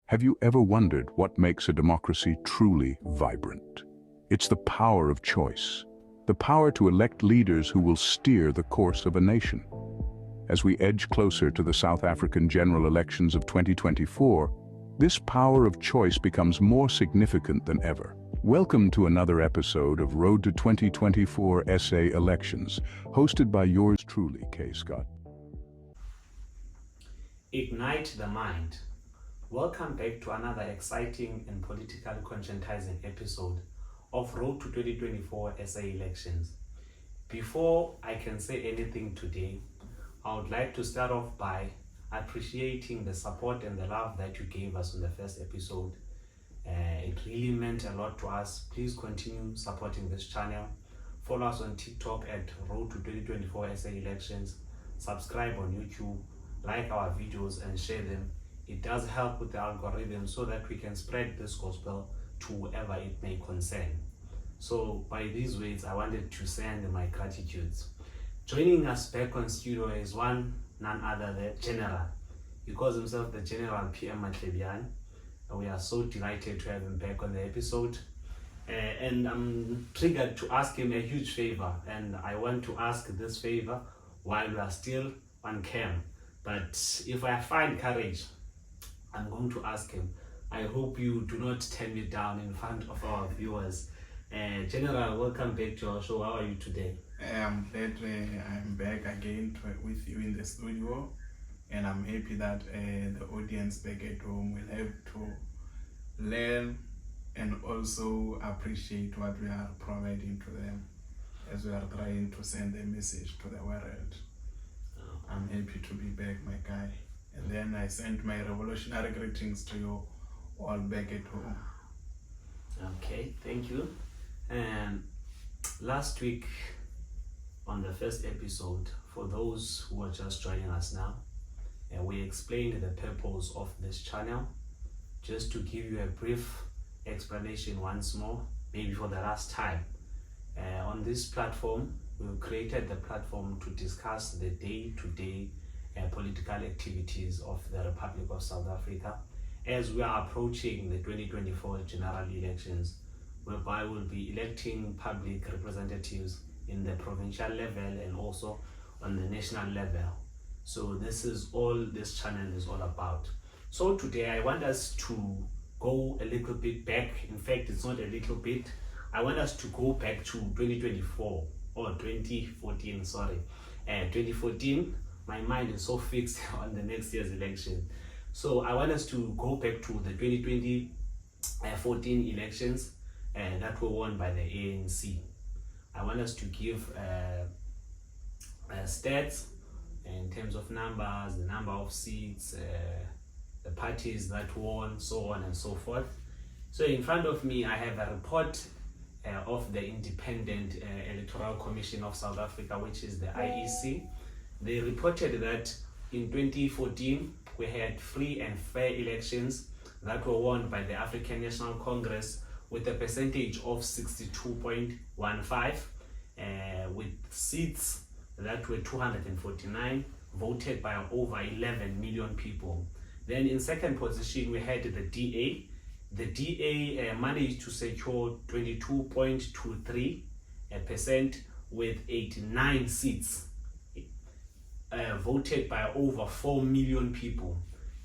Have you ever wondered what makes a democracy truly vibrant? It's the power of choice, the power to elect leaders who will steer the course of a nation. As we edge closer to the South African general elections of 2024, this power of choice becomes more significant than ever. Welcome to another episode of Road to 2024 SA Elections, hosted by yours truly, K. Scott. Ignite the mind. Welcome back to another exciting and political conscientizing episode of Road to 2024 SA Elections. Before I can say anything today, I would like to start off by appreciating the support and the love that you gave us on the first episode. It really meant a lot to us. Please continue supporting this channel. Follow us on TikTok at Road to 2024 SA Elections. Subscribe on YouTube, like our videos and share them. It does help with the algorithm so that we can spread this gospel to whoever it may concern. So by these ways, I wanted to send my gratitudes. Joining us back on studio is none other than General. He calls himself the General PM Matlebian. We are so delighted to have him back on the episode. And I'm triggered to ask him a huge favor. And I want to ask this favor while we are still on cam. But if I find courage, I'm going to ask him. I hope you do not turn me down in front of our viewers. General, welcome back to our show. How are you today? I'm glad I'm back again with you in the studio, and I'm happy that the audience back at home will have to learn and also appreciate what we are providing to them as we are trying to send a message to the world. I'm happy to be back, my guy. And then I sent my revolutionary greetings to you all back at home. Okay, thank you. Last week on the first episode, for those who are just joining us now, we explained the purpose of this channel. Just to give you a brief explanation once more, maybe for the last time. On this platform, we've created the platform to discuss the day-to-day political activities of the Republic of South Africa as we are approaching the 2024 general elections, whereby we'll be electing public representatives in the provincial level and also on the national level. So this is all this channel is all about. So today I want us to go a little bit back. In fact, it's not a little bit. I want us to go back to 2024 or 2014, sorry. 2014, my mind is so fixed on the next year's election. So I want us to go back to the 2014 elections that were won by the ANC. I want us to give stats in terms of numbers, the number of seats, the parties that won, so on and so forth. So in front of me, I have a report of the Independent Electoral Commission of South Africa, which is the IEC. They reported that in 2014, we had free and fair elections that were won by the African National Congress with a percentage of 62.15, with seats that were 249, voted by over 11 million people. Then in second position, we had the DA. The DA managed to secure 22.23% with 89 seats. Voted by over 4 million people.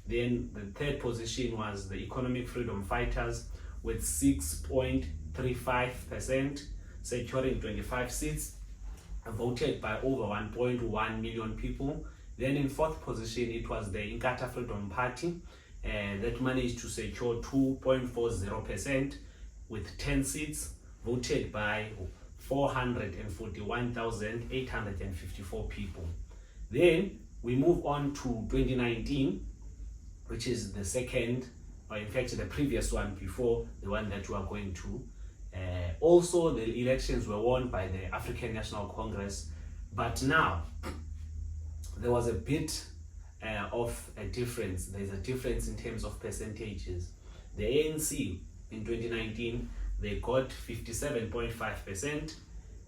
Then the third position was the Economic Freedom Fighters with 6.35%, securing 25 seats, voted by over 1.1 million people. Then in fourth position, it was the Inkatha Freedom Party that managed to secure 2.40% with 10 seats, voted by 441,854 people. Then we move on to 2019, which is the second, or in fact the previous one before the one that we are going to. Also, the elections were won by the African National Congress, but now there was a bit of a difference. There's a difference in terms of percentages. The ANC in 2019, they got 57.5%,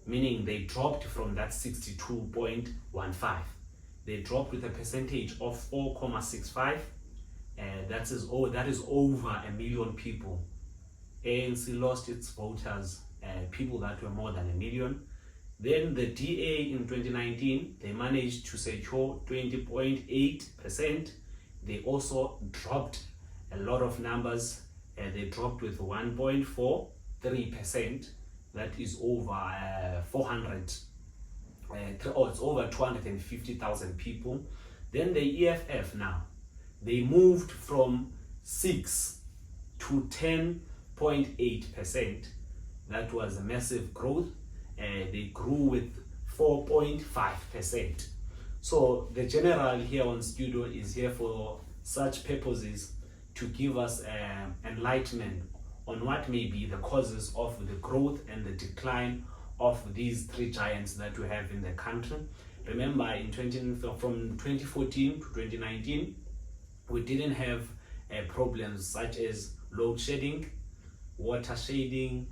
meaning they dropped from that 62.15. They dropped with a percentage of 4.65, that is over 1 million people. ANC lost its voters, people that were more than 1 million. Then the DA in 2019, they managed to secure 20.8%. They also dropped a lot of numbers. They dropped with 1.43%. That is over 400. It's over 250,000 people. Then the EFF now, they moved from 6 to 10.8%. That was a massive growth. They grew with 4.5%. So the general here on studio is here for such purposes, to give us enlightenment on what may be the causes of the growth and the decline of these three giants that we have in the country. Remember, from 2014 to 2019, we didn't have problems such as load shedding, water shedding,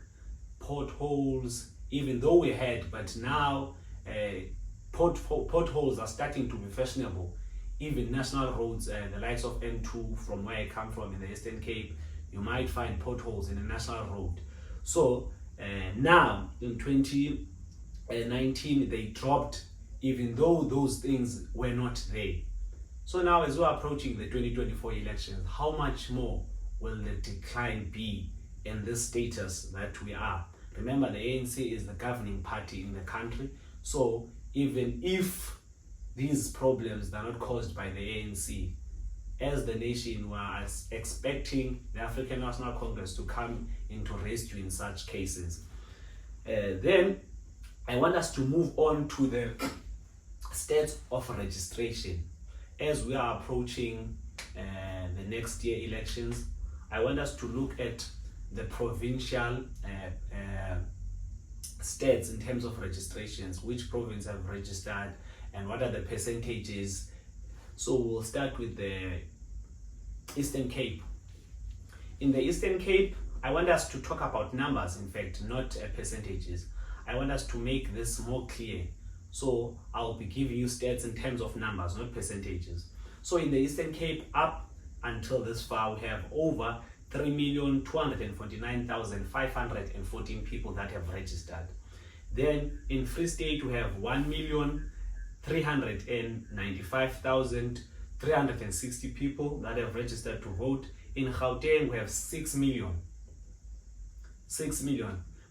potholes, even though we had, but now potholes are starting to be fashionable. Even national roads, the likes of N2, from where I come from in the Eastern Cape, you might find potholes in a national road. So now in 2019, they dropped, even though those things were not there. So now, as we're approaching the 2024 elections, how much more will the decline be in this status that we are? Remember, the ANC is the governing party in the country. So even if these problems are not caused by the ANC, as the nation, we are expecting the African National Congress to come into rescue in such cases. Then I want us to move on to the state of registration. As we are approaching the next year elections, I want us to look at the provincial states in terms of registrations, which province have registered and what are the percentages. So we'll start with the Eastern Cape. In the Eastern Cape, I want us to talk about numbers, in fact, not percentages. I want us to make this more clear. So I'll be giving you stats in terms of numbers, not percentages. So in the Eastern Cape, up until this far, we have over 3,249,514 people that have registered. Then in Free State, we have 1,395,360 people that have registered to vote. In Gauteng, we have 6 million.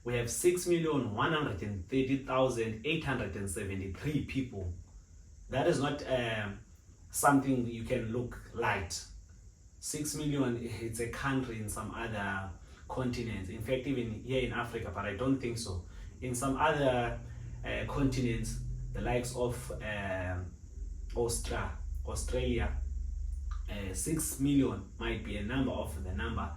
We have 6,130,873 people. That is not something you can look light. 6 million, it's a country in some other continents. In fact, even here in Africa, but I don't think so. In some other continents, the likes of Australia, 6 million might be a number of the number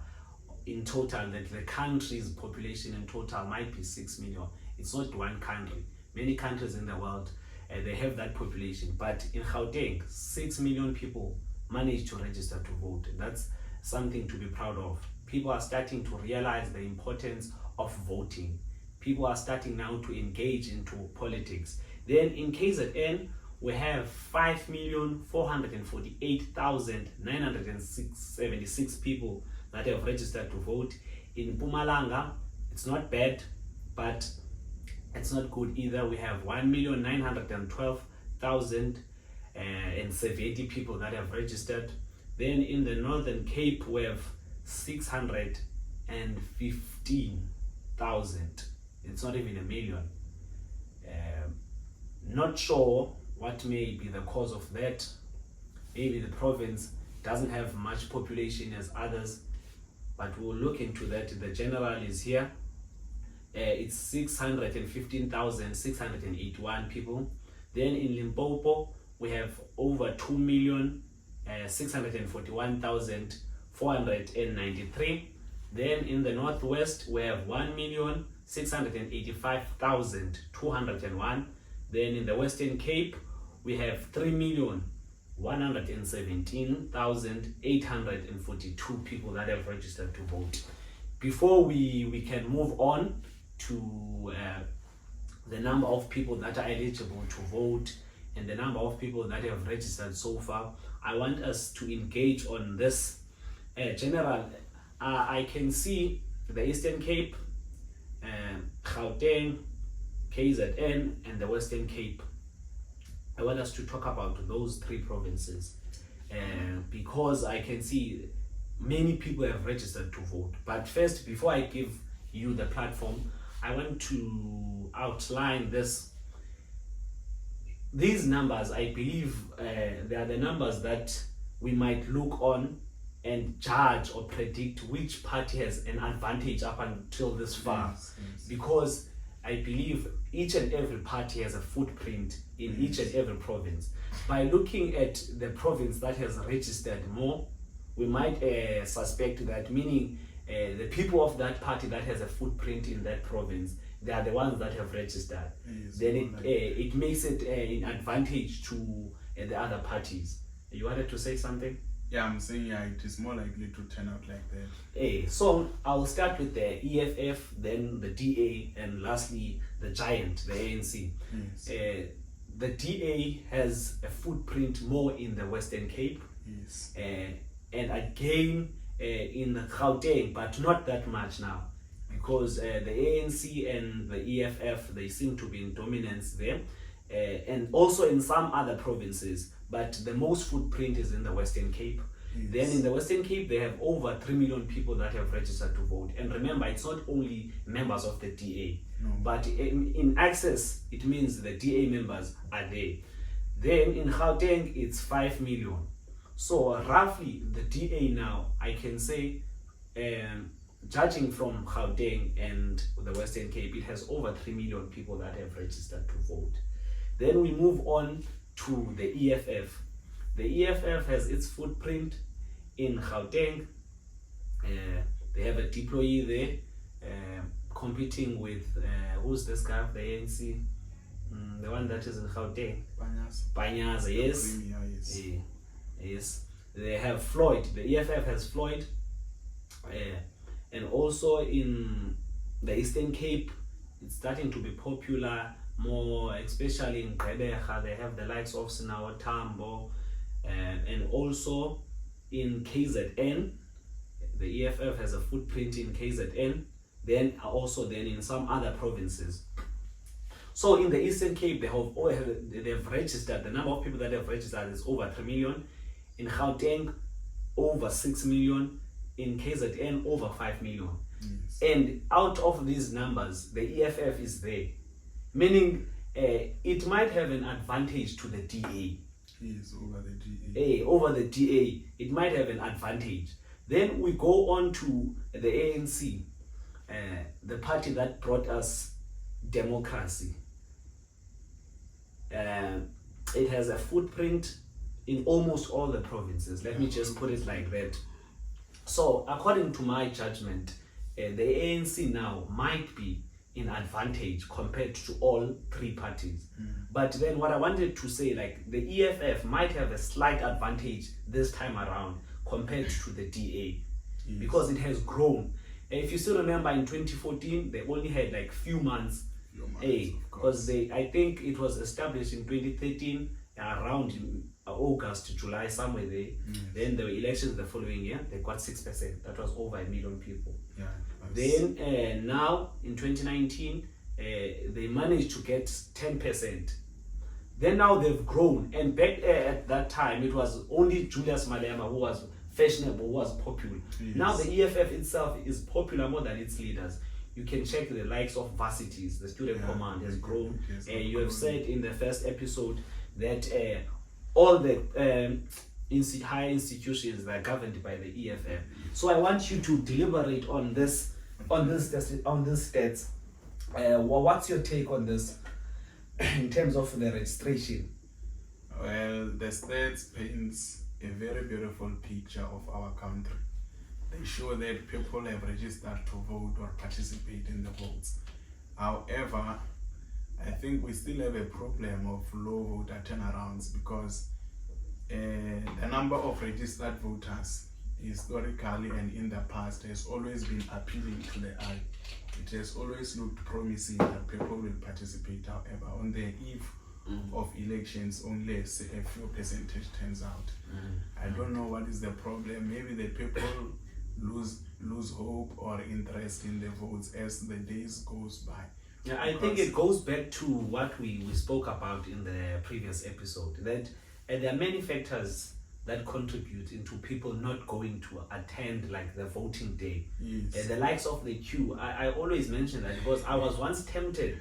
in total, that the country's population in total might be 6 million. It's not one country. Many countries in the world, they have that population. But in Gauteng, 6 million people managed to register to vote. That's something to be proud of. People are starting to realize the importance of voting. People are starting now to engage into politics. Then in KZN, we have 5,448,976 people that have registered to vote. In Mpumalanga, it's not bad, but it's not good either. We have 1,912,070 people that have registered. Then in the Northern Cape, we have 615,000. It's not even 1 million. Not sure what may be the cause of that. Maybe the province doesn't have much population as others, but we'll look into that. The general is here. It's 615,681 people. Then in Limpopo, we have over 2,641,493. Then in the Northwest, we have 1,685,201. Then in the Western Cape, we have 3,117,842 people that have registered to vote. Before we can move on to the number of people that are eligible to vote and the number of people that have registered so far, I want us to engage on this. General, I can see the Eastern Cape, Gauteng, KZN, and the Western Cape. I want us to talk about those 3 provinces because I can see many people have registered to vote. But first, before I give you the platform, I want to outline these numbers. I believe they are the numbers that we might look on and judge or predict which party has an advantage up until this far. Yes. Because I believe each and every party has a footprint in each and every province. By looking at the province that has registered more, we might suspect that, meaning the people of that party that has a footprint in that province, they are the ones that have registered. Yes, Then it makes it an advantage to the other parties. You wanted to say something? Yeah, I'm saying it is more likely to turn out like that. So I'll start with the EFF, then the DA, and lastly the giant, the ANC. Yes. The DA has a footprint more in the Western Cape, Yes. and again in Gauteng, but not that much now, because the ANC and the EFF, they seem to be in dominance there, and also in some other provinces, but the most footprint is in the Western Cape. Yes. Then in the Western Cape, they have over 3 million people that have registered to vote. And remember, it's not only members of the DA, but in access, it means the DA members are there. Then in Gauteng, it's 5 million. So roughly, the DA now, I can say, judging from Gauteng and the Western Cape, it has over 3 million people that have registered to vote. Then we move on to the EFF. The EFF has its footprint in Gauteng. They have a deployee there competing with, who's this guy of the ANC? The one that is in Gauteng. Panyaza, yes. Premier, Yes. They have Floyd. The EFF has Floyd. And also in the Eastern Cape, it's starting to be popular more, especially in Gqeberha. They have the likes of Sinawa Tambo. And also in KZN, the EFF has a footprint in KZN, then in some other provinces. So in the Eastern Cape, they've registered, the number of people that have registered is over 3 million. In Gauteng, over 6 million. In KZN, over 5 million. Yes. And out of these numbers, the EFF is there, meaning it might have an advantage to the DA. Yes, over the DA. Over the DA, it might have an advantage. Then we go on to the ANC, the party that brought us democracy. It has a footprint in almost all the provinces. Let me just put it like that. So, according to my judgment, the ANC now might be in advantage compared to all 3 parties. But then what I wanted to say, like, the EFF might have a slight advantage this time around compared to the DA, because it has grown. If you still remember, in 2014, they only had like few months, because I think it was established in 2013, around August, July, somewhere there. Then there were elections the following year, they got 6%. That was over 1 million people. Then now in 2019, they managed to get 10%. Then now they've grown, and back at that time it was only Julius Malema who was fashionable, who was popular. Yes. Now the EFF itself is popular more than its leaders. You can check the likes of varsities. The student command has grown. You have said in the first episode that all the higher institutions that are governed by the EFF. So I want you to deliberate on this stats. What's your take on this in terms of the registration? Well, the stats paints a very beautiful picture of our country. They show that people have registered to vote or participate in the votes. However, I think we still have a problem of low voter turnarounds, because the number of registered voters historically and in the past has always been appealing to the eye. It has always looked promising that people will participate. However, on the eve of elections, only a few percentage turns out. I don't know what is the problem. Maybe the people lose hope or interest in the votes as the days goes by. Yeah, I think it goes back to what we spoke about in the previous episode, that there are many factors that contribute into people not going to attend like the voting day. Yes. The likes of the queue. I always mention that because I was once tempted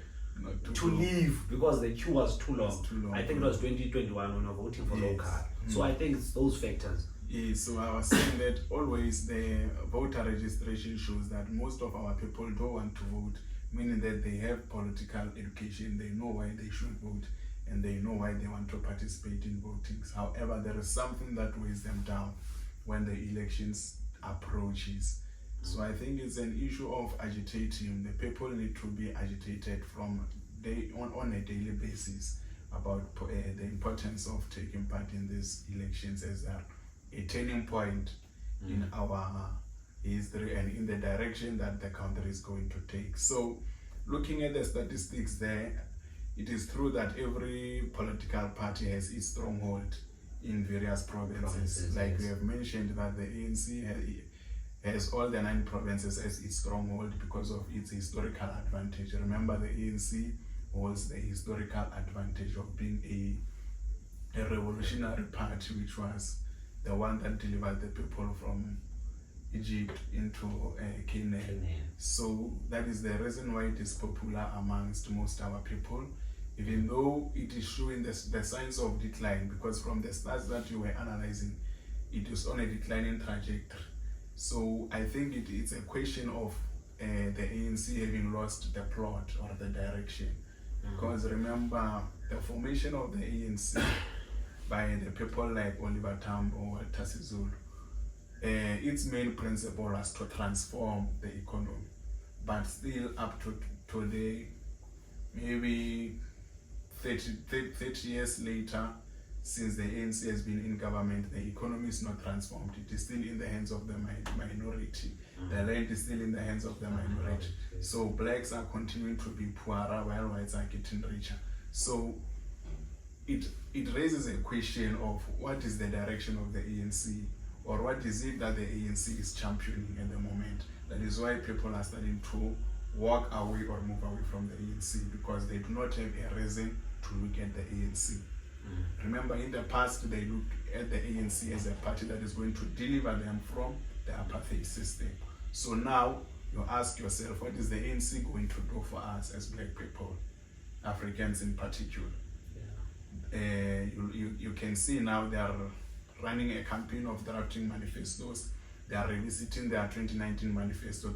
to leave because the queue was too long. I think it was 2021 when I was voting for local. So I think it's those factors. Yes, so I was saying that always the voter registration shows that most of our people don't want to vote, meaning that they have political education, they know why they should vote, and they know why they want to participate in voting. However, there is something that weighs them down when the elections approaches. So I think it's an issue of agitating. The people need to be agitated from on a daily basis about the importance of taking part in these elections as a turning point in our history and in the direction that the country is going to take. So looking at the statistics there, it is true that every political party has its stronghold in various provinces. Like we have mentioned that the ANC has all the 9 provinces as its stronghold because of its historical advantage. Remember, the ANC holds the historical advantage of being a revolutionary party, which was the one that delivered the people from Egypt into Canaan. So that is the reason why it is popular amongst most our people, even though it is showing the signs of decline, because from the stats that you were analyzing, it is on a declining trajectory. So I think it's a question of the ANC having lost the plot or the direction. Because remember, the formation of the ANC by the people like Oliver Tambo or Walter Sisulu, its main principle was to transform the economy. But still up to today, maybe 30 years later, since the ANC has been in government, the economy is not transformed. It is still in the hands of the minority. The land is still in the hands of the minority. So blacks are continuing to be poorer while whites are getting richer. So it raises a question of what is the direction of the ANC, or what is it that the ANC is championing at the moment. That is why people are starting to walk away or move away from the ANC, because they do not have a reason to look at the ANC. Remember, in the past, they looked at the ANC as a party that is going to deliver them from the apartheid system. So now you ask yourself, what is the ANC going to do for us as black people, Africans in particular? You can see now they are running a campaign of drafting manifestos. They are revisiting their 2019 manifesto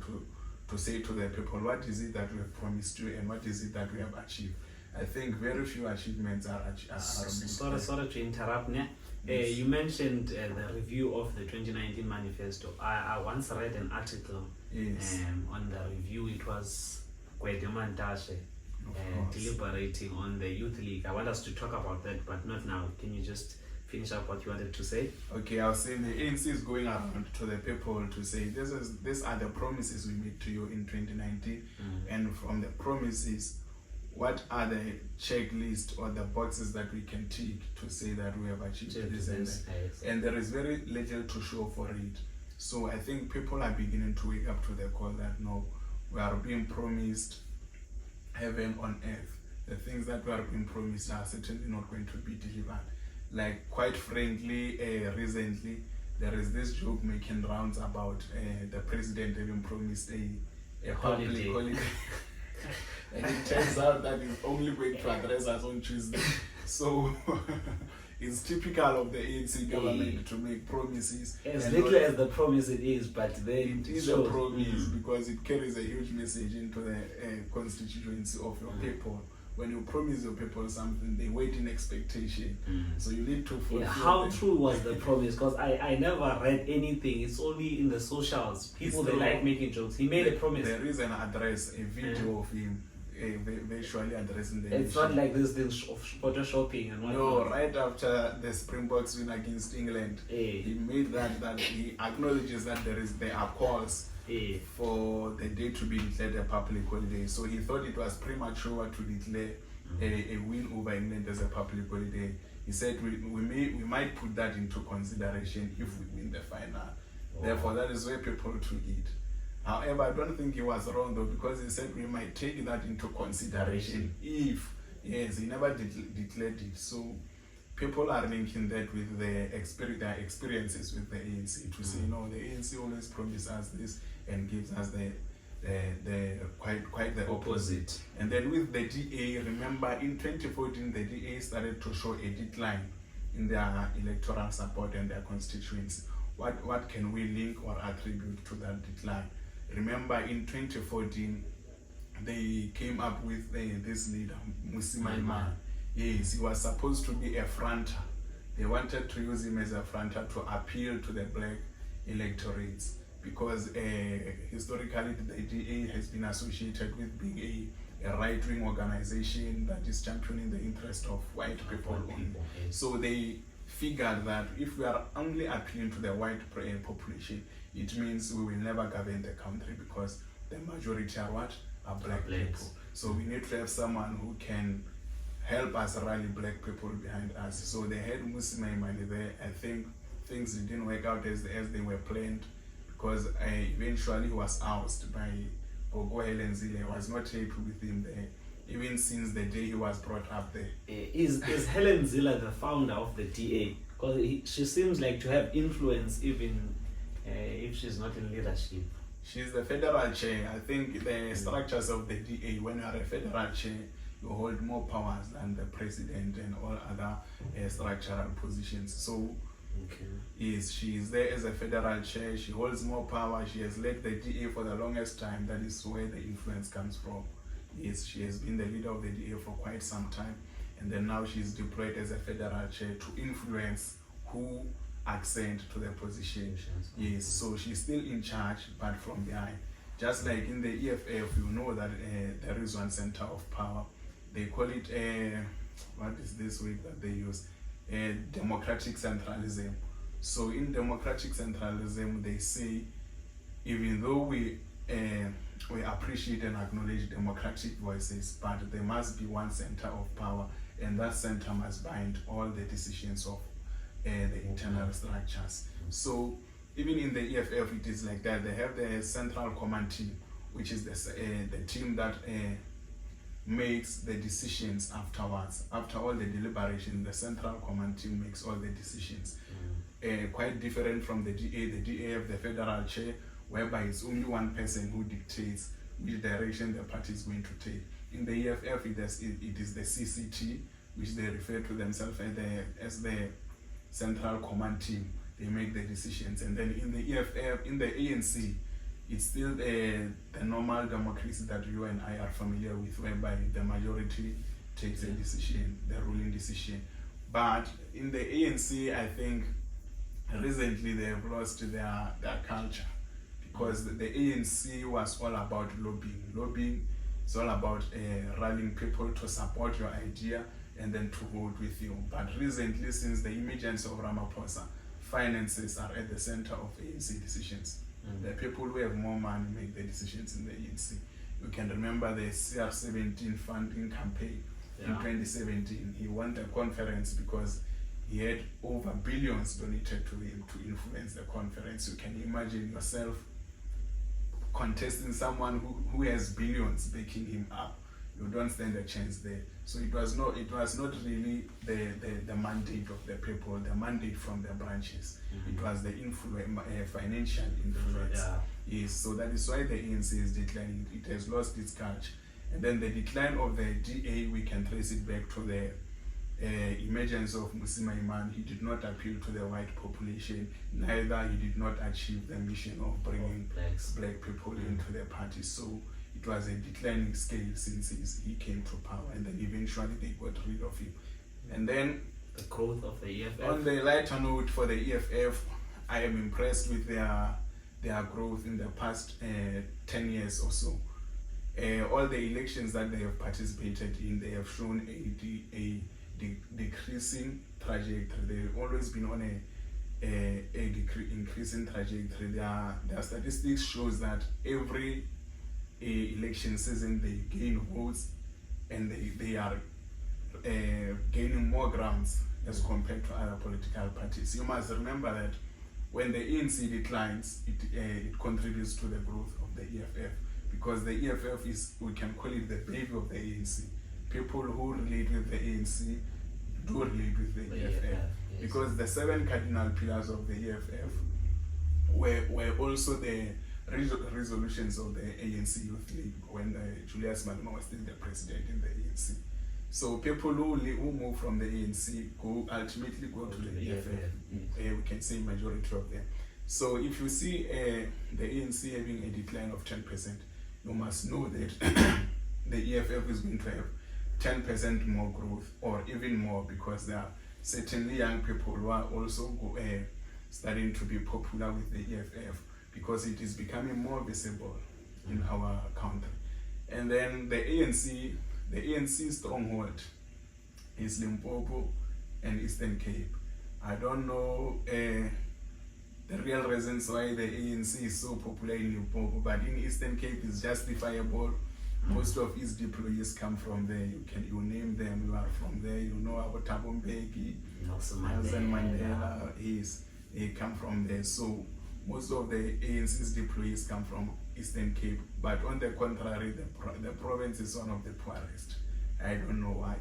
to say to the people, what is it that we have promised you and what is it that we have achieved? I think very few achievements are made. Sorry to interrupt. Yes. You mentioned the review of the 2019 manifesto. I once read an article on the review. It was Kwedema Ndashe deliberating on the Youth League. I want us to talk about that, but not now. Can you just finish up what you wanted to say? Okay, I was saying the ANC is going around to the people to say these are the promises we made to you in 2019, and from the promises, what are the checklist or the boxes that we can tick to say that we have achieved this and that? And there is very little to show for it. So I think people are beginning to wake up to the call that no, we are being promised heaven on earth. The things that we are being promised are certainly not going to be delivered. Like, quite frankly, recently, there is this joke making rounds about the president having promised a public holiday. And it turns out that he's only going to address us on Tuesday. So it's typical of the ANC government to make promises. As little as the promise it is, but then it is a promise because it carries a huge message into the constituency of your people. When you promise your people something, they wait in expectation. So you need to fulfill. How true was the promise? Because I never read anything. It's only in the socials. People, they like making jokes. He made a promise. There is an address, a video of him visually addressing the It's not like this thing of photoshopping and whatnot. No, right after the Springboks win against England, he made that he acknowledges that there are calls for the day to be declared a public holiday. So he thought it was premature to declare a win over England as a public holiday. He said we might put that into consideration if we win the final. Therefore, that is where people took it. However, I don't think he was wrong though, because he said we might take that into consideration if, yes, he never declared it. So people are linking that with their experiences with the ANC to say, no, the ANC always promises us this and gives us the quite the opposite. And then with the DA, remember in 2014 the DA started to show a decline in their electoral support and their constituents. What can we link or attribute to that decline? Remember in 2014 they came up with this leader Musimaiman. Yes, he was supposed to be a fronter. They wanted to use him as a fronter to appeal to the black electorates, because historically the DA has been associated with being a right-wing organization that is championing the interest of white people only. So they figured that if we are only appealing to the white population, it means we will never govern the country, because the majority are what? Are black people. So we need to have someone who can help us rally black people behind us. So they had Musimaiman there. I think things didn't work out as they were planned, because eventually he was ousted by Gogo Helen Zille. I was not happy with him there, even since the day he was brought up there. Is Helen Zille the founder of the DA? Because she seems like to have influence even if she's not in leadership. She's the federal chair. I think the structures of the DA, when you are a federal chair, you hold more powers than the president and all other structural positions. So yes, she is there as a federal chair. She holds more power. She has led the DA for the longest time. That is where the influence comes from. Yes, she has been the leader of the DA for quite some time, and then now she's deployed as a federal chair to influence who accent to the position. Yes, so she's still in charge, but from behind. Just like in the EFF, you know that there is one center of power. They call it what is this word that they use? Democratic centralism. So in democratic centralism, they say, even though we appreciate and acknowledge democratic voices, but there must be one center of power, and that center must bind all the decisions of the internal structures. So even in the EFF, it is like that. They have the central command team, which is the team that makes the decisions afterwards. After all the deliberation, the central command team makes all the decisions. Quite different from the DA. The DA have the federal chair, whereby it's only one person who dictates which direction the party is going to take. In the EFF, it is the CCT, which they refer to themselves as the central command team. They make the decisions. And then in the EFF, in the ANC, it's still the normal democracy that you and I are familiar with, whereby the majority takes a decision, the ruling decision. But in the ANC, I think recently they have lost their culture, because the ANC was all about lobbying. Lobbying is all about rallying people to support your idea and then to vote with you. But recently, since the emergence of Ramaphosa, finances are at the center of ANC decisions. The people who have more money make the decisions in the ANC. You can remember the CR17 funding campaign in 2017. He won the conference because he had over billions donated to him to influence the conference. You can imagine yourself contesting someone who has billions backing him up. You don't stand a chance there. So it was not really the mandate of the people, the mandate from the branches. It was the financial influence. Yes, so that is why the ANC is declining. It has lost its culture. And then the decline of the DA, we can trace it back to the emergence of Musimaiman. He did not appeal to the white population, neither he did not achieve the mission of bringing black people into the party. So it was a declining scale since he came to power, and then eventually they got rid of him. And then the growth of the EFF. On the lighter note, for the EFF, I am impressed with their growth in the past 10 years or so. All the elections that they have participated in, they have shown a decreasing trajectory. They've always been on a increasing trajectory. Their statistics shows that every election season they gain votes, and they are gaining more grounds as compared to other political parties. You must remember that when the ANC declines, it contributes to the growth of the EFF, because the EFF is, we can call it the baby of the ANC. People who relate with the ANC do relate with the EFF, yes. Because the 7 cardinal pillars of the EFF were also the resolutions of the ANC Youth League when Julius Malema was still the president in the ANC. So people who move from the ANC ultimately go to the EFF. We can say majority of them. So if you see the ANC having a decline of 10%, you must know that the EFF is going to have 10% more growth, or even more, because there are certainly young people who are also starting to be popular with the EFF, because it is becoming more visible in our country. And then the ANC stronghold is Limpopo and Eastern Cape. I don't know the real reasons why the ANC is so popular in Limpopo, but in Eastern Cape it's justifiable. Most of its deployees come from there. You name them, you are from there. You know about Thabo Mbeki, Nelson Mandela, they come from there. So most of the ANC's deployees come from Eastern Cape, but on the contrary, the province is one of the poorest. I don't know why.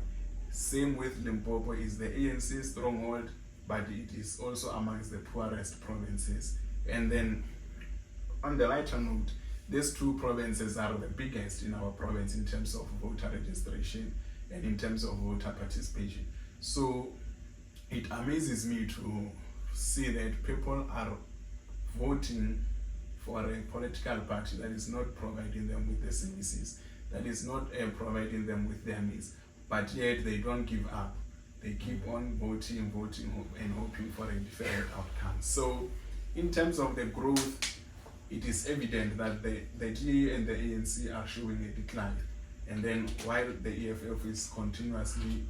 Same with Limpopo, is the ANC stronghold, but it is also amongst the poorest provinces. And then on the lighter note, these 2 provinces are the biggest in our province in terms of voter registration and in terms of voter participation. So it amazes me to see that people are voting for a political party that is not providing them with the services, that is not providing them with their needs, but yet they don't give up. They keep on voting and hoping for a different outcome. So in terms of the growth, it is evident that the GA and the ANC are showing a decline. And then while the EFF is continuously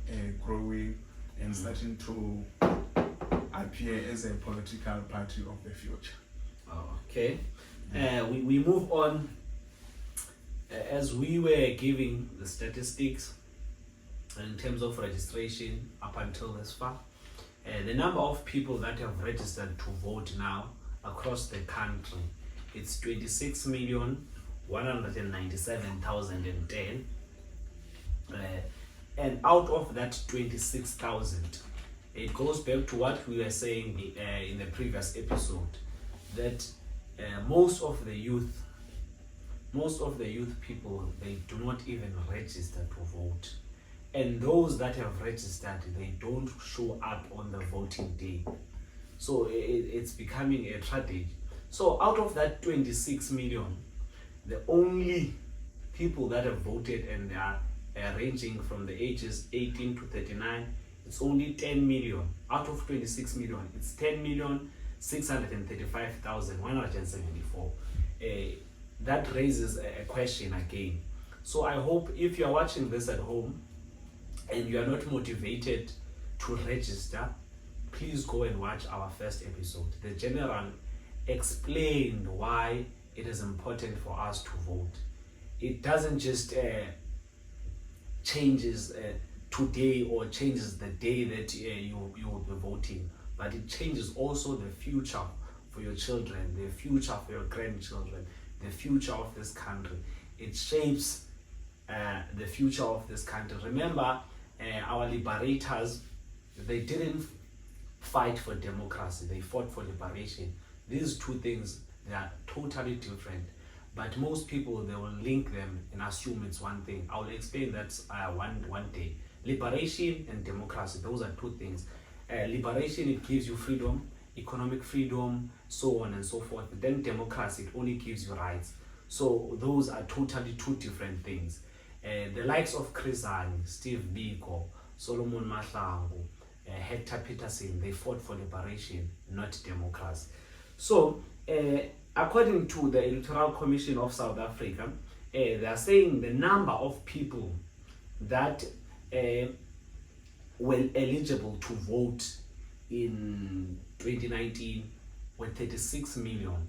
growing and starting to appear as a political party of the future. Okay. We move on. As we were giving the statistics in terms of registration up until this far, the number of people that have registered to vote now across the country, it's 26,197,010. And out of that 26,000, it goes back to what we were saying in the previous episode, that most of the youth people, they do not even register to vote. And those that have registered, they don't show up on the voting day. So it's becoming a tragedy. So out of that 26 million, the only people that have voted, and they are ranging from the ages 18 to 39, it's only 10 million. Out of 26 million, it's 10,635,174. That raises a question again. So I hope if you're watching this at home and you are not motivated to register, please go and watch our first episode. The general explained why it is important for us to vote. It doesn't just changes today or changes the day that you will be voting, but it changes also the future for your children, the future for your grandchildren, the future of this country. It shapes the future of this country. Remember, our liberators, they didn't fight for democracy, they fought for liberation. These 2 things, they are totally different, but most people, they will link them and assume it's one thing. I will explain that one day. Liberation and democracy, those are 2 things. Liberation, it gives you freedom, economic freedom, so on and so forth. But then democracy, it only gives you rights. So those are totally 2 different things. The likes of Chris Hani, Steve Biko, Solomon Mahlangu, Hector Peterson, they fought for liberation, not democracy. So according to the Electoral Commission of South Africa, they are saying the number of people that were eligible to vote in 2019 were 36 million,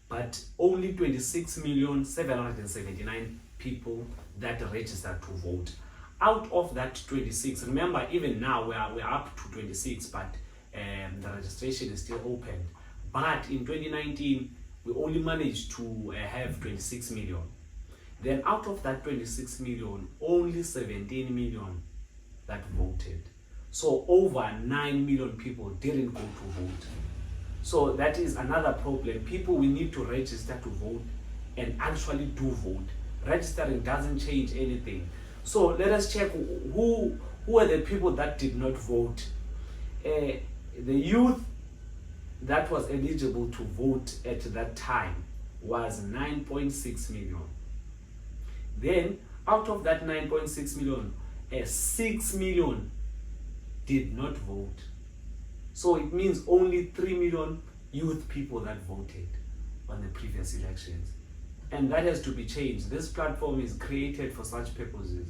but only 26,779,000 people that registered to vote. out of that 26, remember even now we're up to 26, but the registration is still open. But in 2019, we only managed to have 26 million. Then out of that 26 million, only 17 million that voted. So over 9 million people didn't go to vote. So that is another problem. People will need to register to vote and actually do vote. Registering doesn't change anything. So let us check who are the people that did not vote. The youth that was eligible to vote at that time was 9.6 million. Then out of that 9.6 million, 6 million did not vote. So it means only 3 million youth people that voted on the previous elections. And that has to be changed. This platform is created for such purposes.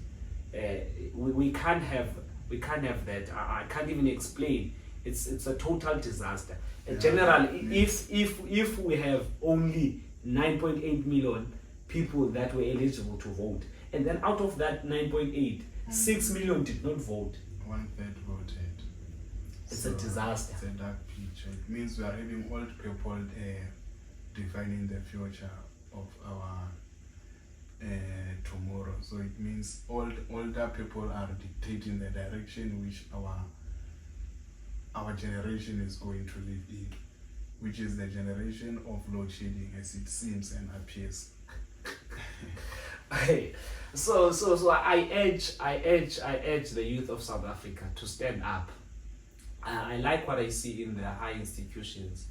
We can't have that. I can't even explain. It's a total disaster. In general, if we have only 9.8 million people that were eligible to vote, and then out of that 9.8, 6 million did not vote. 1/3 voted. It's a disaster. It's a dark picture. It means we are having old people defining the future of our tomorrow. So it means older people are dictating the direction which our generation is going to live in, which is the generation of load shedding, as it seems and appears. Okay. So I urge the youth of South Africa to stand up. I like what I see in the high institutions.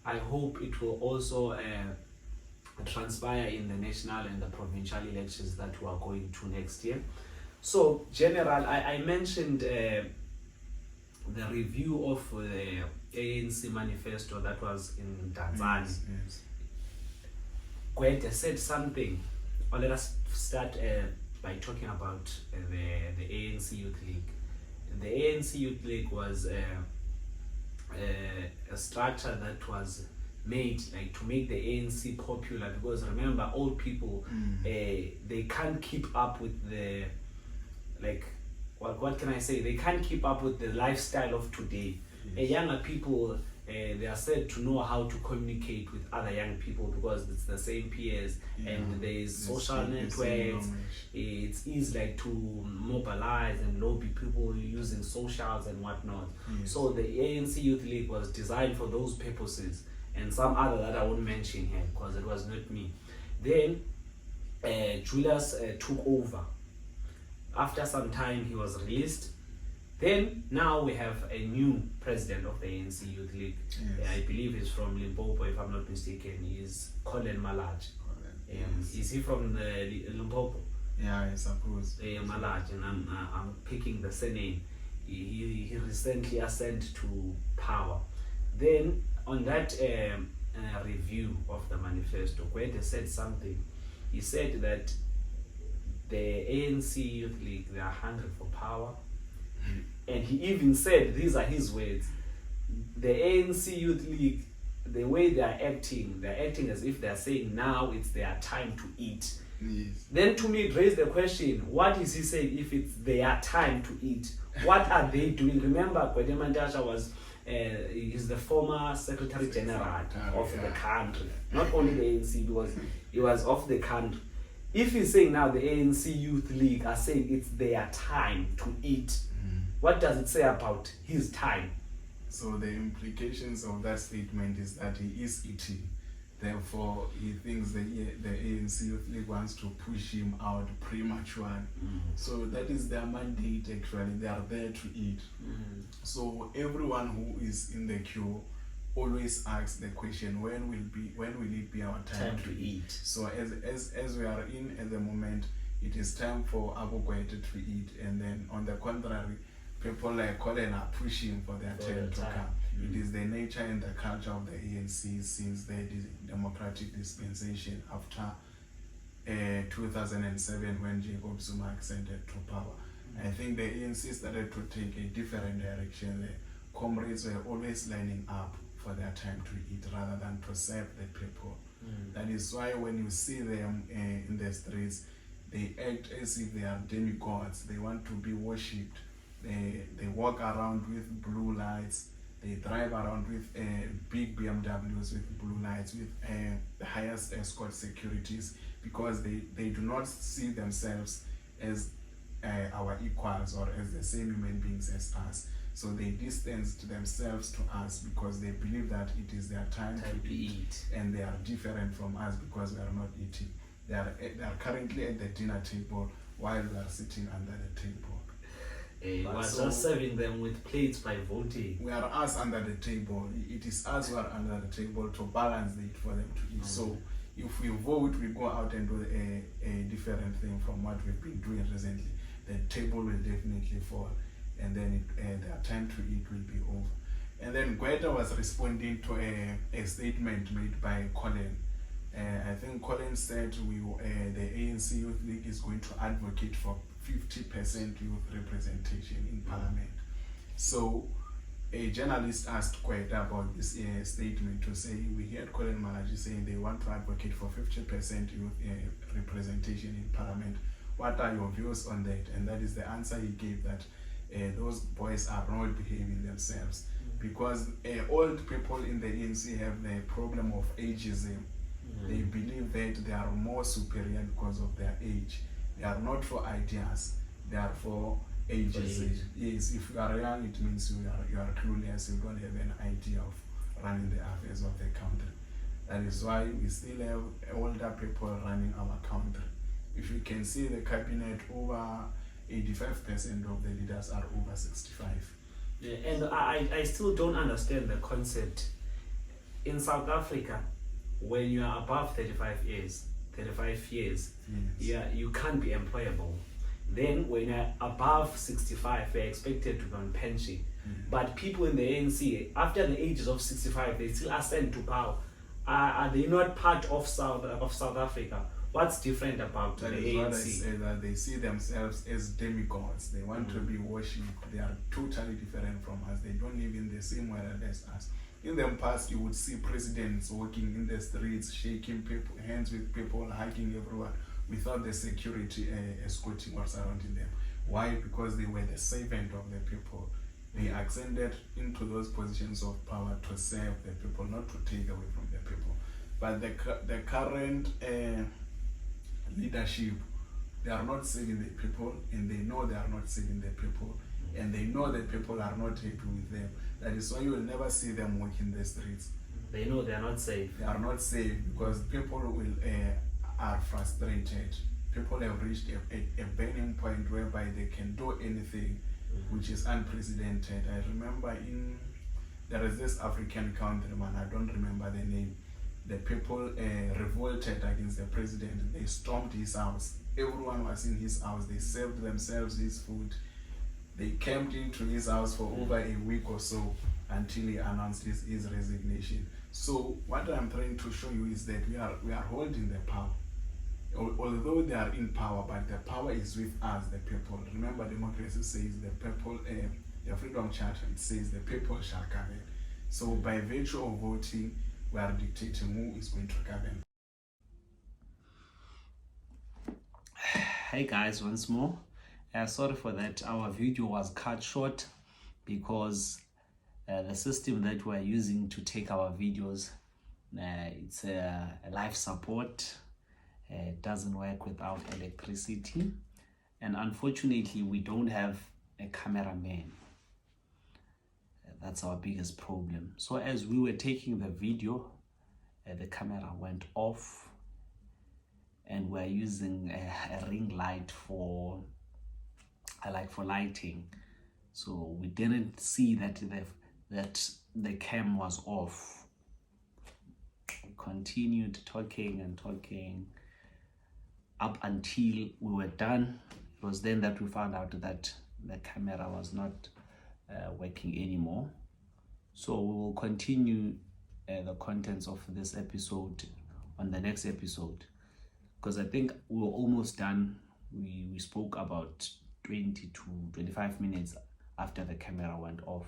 I hope it will also transpire in the national and the provincial elections that we are going to next year. So, General, I mentioned the review of the ANC manifesto that was in Tanzania. Yes. Gwede said something, or let us start by talking about the ANC Youth League. The ANC Youth League was a structure that was made like to make the ANC popular, because remember, old people they can't keep up with the what can I say? They can't keep up with the lifestyle of today. Yes. Younger people they are said to know how to communicate with other young people because it's the same peers, and there is social networks. It's easy like to mobilize and lobby people using socials and whatnot. Yes. So the ANC Youth League was designed for those purposes, and some other that I won't mention here because it was not me. Then Julius took over. After some time he was released. Then now we have a new president of the ANC Youth League. Yes. I believe he's from Limpopo, if I'm not mistaken. He's Colin Malaj. Yes. Is he from the Limpopo? Yeah, I suppose. Malaj, and I'm picking the surname. He recently ascended to power. Then on that review of the manifesto, Gwede said something. He said that the ANC Youth League, they are hungry for power. And he even said, these are his words, the ANC Youth League, the way they're acting as if they're saying now it's their time to eat. Yes. Then to me it raised the question, what is he saying if it's their time to eat? What are they doing? Remember, Gwede Mantashe was he's the former Secretary General of the country. Not only the ANC, because he was of the country. If he's saying now the ANC Youth League are saying it's their time to eat, what does it say about his time? So the implications of that statement is that he is eating. Therefore, he thinks the ANC Youth League wants to push him out prematurely. So that is their mandate actually. They are there to eat. So everyone who is in the queue always asks the question, when will it be our time to eat? So as we are in at the moment, it is time for Abu Gwede to eat, and then on the contrary, people like Colin are pushing for their turn to come. It is the nature and the culture of the ANC since the democratic dispensation after 2007 when Jacob Zuma ascended to power. I think the ANC started to take a different direction. The comrades were always lining up for their time to eat rather than to serve the people. That is why when you see them in the streets, They act as if they are demigods. They want to be worshipped. They walk around with blue lights. They drive around with big BMWs with blue lights, with the highest escort securities, because they do not see themselves as our equals or as the same human beings as us. So they distanced themselves to us because they believe that it is their time to eat, and they are different from us because we are not eating. They are currently at the dinner table while we are sitting under the table. We are just serving them with plates by voting. We are us under the table. It is us who are under the table to balance it for them to eat. So if we vote, we go out and do a different thing from what we've been doing recently, the table will definitely fall, and then their time to eat will be over. And then Gweta was responding to a statement made by Colin. I think Colin said the ANC Youth League is going to advocate for 50% youth representation in Parliament. So a journalist asked Gweta about this statement to say, we heard Colin Malachi saying they want to advocate for 50% youth representation in Parliament. What are your views on that? And that is the answer he gave, that those boys are not behaving themselves, because old people in the ANC have the problem of ageism. They believe that they are more superior because of their age. They are not for ideas, they are for ageism. Yes, if you are young, it means you are clueless, you don't have an idea of running the affairs of the country. That is why we still have older people running our country. If you can see the cabinet, over 85% of the leaders are over 65. Yeah, and I still don't understand the concept. In South Africa, when you are above 35 years, yeah, you can't be employable. Then when you're above 65, you're expected to be on pension. But people in the ANC, after the ages of 65, they still ascend to power. Are they not part of South Africa? What's different about the ANC? That is what I say, that they see themselves as demigods. They want to be worshipped. They are totally different from us. They don't live in the same world as us. In the past, you would see presidents walking in the streets, shaking people, hands with people, hugging everyone, without the security escorting or surrounding them. Why? Because they were the servant of the people. They ascended into those positions of power to serve the people, not to take away from the people. But the current leadership, they are not serving the people, and they know they are not serving the people, and they know that people are not happy with them. That is why you will never see them walking the streets. They know they are not safe. They are not safe because people are frustrated. People have reached a burning point whereby they can do anything, which is unprecedented. I remember there is this African countryman, I don't remember the name. The people revolted against the president. They stormed his house. Everyone was in his house. They served themselves his food. They camped into his house for over a week or so until he announced his resignation. So what I'm trying to show you is that we are holding the power. Although they are in power, but the power is with us, the people. Remember, democracy says the people, the Freedom Charter, it says the people shall govern. So by virtue of voting, we are dictating who is going to govern. Hey guys, once more. Sorry for that. Our video was cut short because the system that we're using to take our videos, it's a life support. It doesn't work without electricity, and unfortunately we don't have a cameraman. That's our biggest problem. So as we were taking the video, the camera went off, and we're using a ring light for lighting. So we didn't see that the cam was off. We continued talking and talking up until we were done. It was then that we found out that the camera was not working anymore. So we will continue the contents of this episode on the next episode, because I think we were almost done. We spoke about 20 to 25 minutes after the camera went off.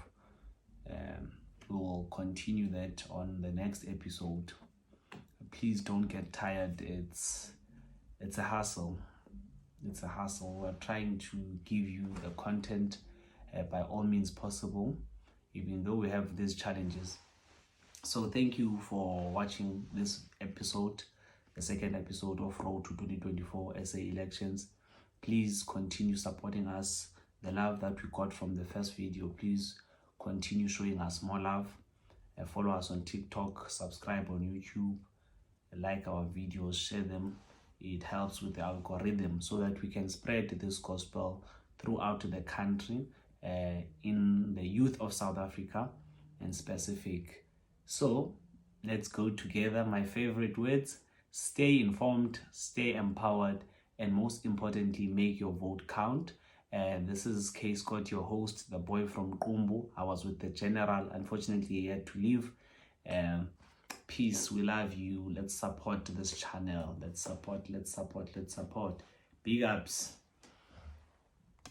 We will continue that on the next episode. Please don't get tired. It's a hassle. It's a hustle. We're trying to give you the content by all means possible, even though we have these challenges. So thank you for watching this episode, the second episode of Road to 2024 SA elections. Please continue supporting us. The love that we got from the first video, please continue showing us more love. Follow us on TikTok, subscribe on YouTube, like our videos, share them. It helps with the algorithm so that we can spread this gospel throughout the country, in the youth of South Africa and specific. So let's go together. My favorite words: stay informed, stay empowered, and most importantly, make your vote count. This is K Scott, your host, the boy from Kumbu. I was with the general. Unfortunately, he had to leave. Peace. We love you. Let's support this channel. Let's support. Big ups.